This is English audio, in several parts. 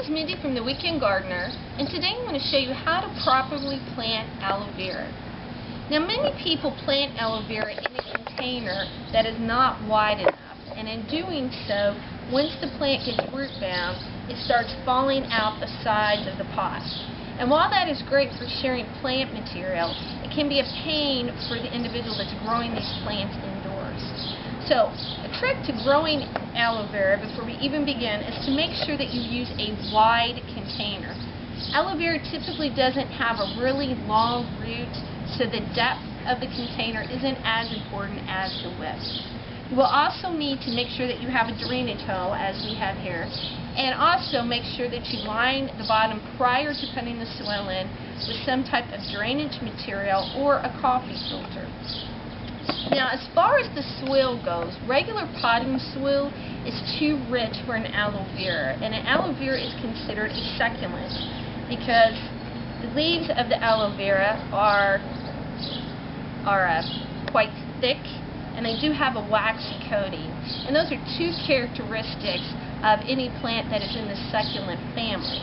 is Mindy from the Weekend Gardener, and today I'm going to show you how to properly plant aloe vera. Now, many people plant aloe vera in a container that is not wide enough, and in doing so, once the plant gets root bound, it starts falling out the sides of the pot. And while that is great for sharing plant material, it can be a pain for the individual that's growing these plants indoors. So, a trick to growing aloe vera before we even begin is to make sure that you use a wide container. Aloe vera typically doesn't have a really long root, so the depth of the container isn't as important as the width. You will also need to make sure that you have a drainage hole, as we have here, and also make sure that you line the bottom prior to putting the soil in with some type of drainage material or a coffee filter. Now, as far as the soil goes, regular potting soil is too rich for an aloe vera, and an aloe vera is considered a succulent because the leaves of the aloe vera are quite thick, and they do have a waxy coating, and those are two characteristics of any plant that is in the succulent family.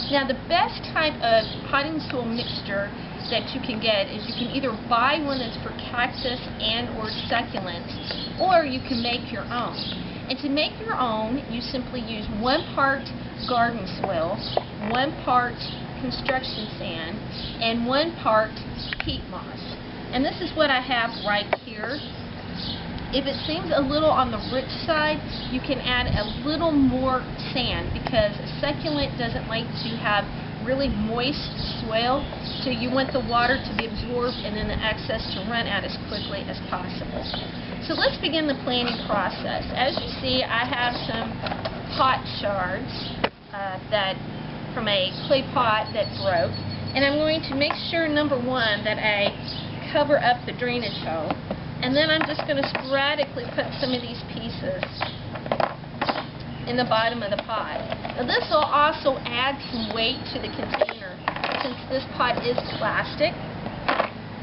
Now, the best type of potting soil mixture that you can get is you can either buy one that's for cactus and or succulents, or you can make your own. And to make your own, you simply use 1 part garden soil, 1 part construction sand, and 1 part peat moss. And this is what I have right here. If it seems a little on the rich side, you can add a little more sand because a succulent doesn't like to have really moist soil, so you want the water to be absorbed and then the excess to run out as quickly as possible. So let's begin the planting process. As you see, I have some pot shards from a clay pot that broke, and I'm going to make sure, number one, that I cover up the drainage hole, and then I'm just going to sporadically put some of these pieces in the bottom of the pot. Now, this will also add some weight to the container since this pot is plastic.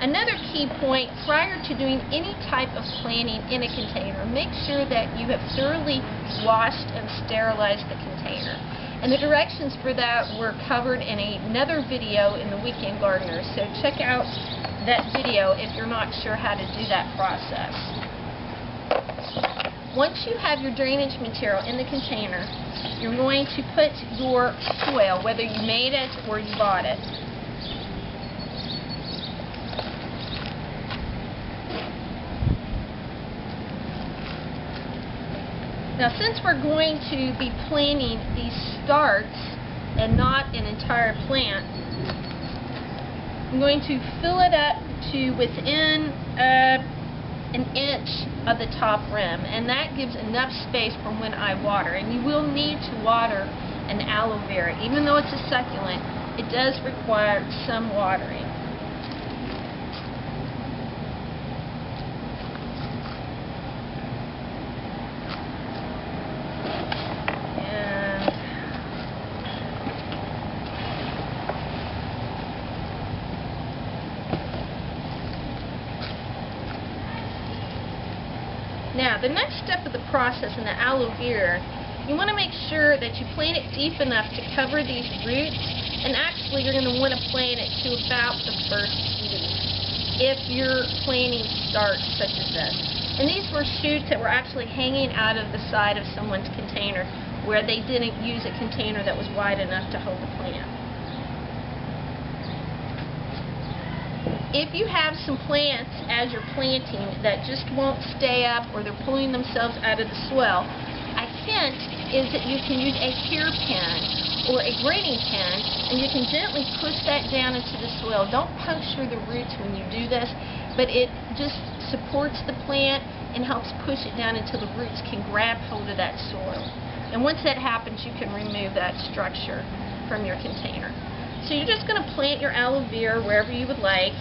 Another key point, prior to doing any type of planting in a container, make sure that you have thoroughly washed and sterilized the container. And the directions for that were covered in another video in the Weekend Gardener, so check out that video if you're not sure how to do that process. Once you have your drainage material in the container, you're going to put your soil, whether you made it or you bought it. Now, since we're going to be planting these starts and not an entire plant, I'm going to fill it up to within an inch of the top rim, and that gives enough space for when I water. And you will need to water an aloe vera. Even though it's a succulent, it does require some watering. Now, the next step of the process in the aloe vera, you want to make sure that you plant it deep enough to cover these roots, and actually you're going to want to plant it to about the first leaf if you're planting starts such as this. And these were shoots that were actually hanging out of the side of someone's container where they didn't use a container that was wide enough to hold the plant. If you have some plants as you're planting that just won't stay up or they're pulling themselves out of the soil, a hint is that you can use a hairpin or a grading pin, and you can gently push that down into the soil. Don't puncture the roots when you do this, but it just supports the plant and helps push it down until the roots can grab hold of that soil. And once that happens, you can remove that structure from your container. So you're just going to plant your aloe vera wherever you would like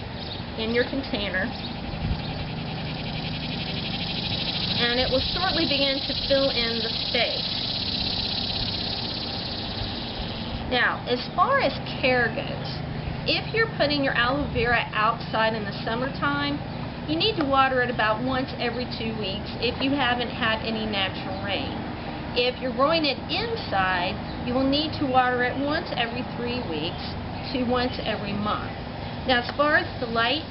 in your container, and it will shortly begin to fill in the space. Now, as far as care goes, if you're putting your aloe vera outside in the summertime, you need to water it about once every 2 weeks if you haven't had any natural rain. If you're growing it inside, you will need to water it once every 3 weeks to once every month. Now, as far as the light,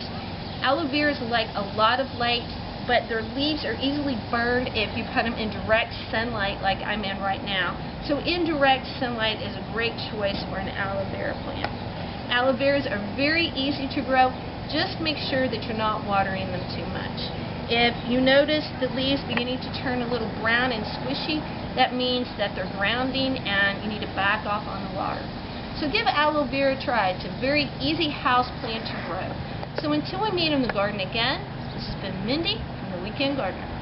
aloe veras like a lot of light, but their leaves are easily burned if you put them in direct sunlight like I'm in right now. So indirect sunlight is a great choice for an aloe vera plant. Aloe veras are very easy to grow. Just make sure that you're not watering them too much. If you notice the leaves beginning to turn a little brown and squishy, that means that they're grounding and you need to back off on the water. So give aloe vera a try. It's a very easy house plant to grow. So until we meet in the garden again, this has been Mindy from The Weekend Gardener.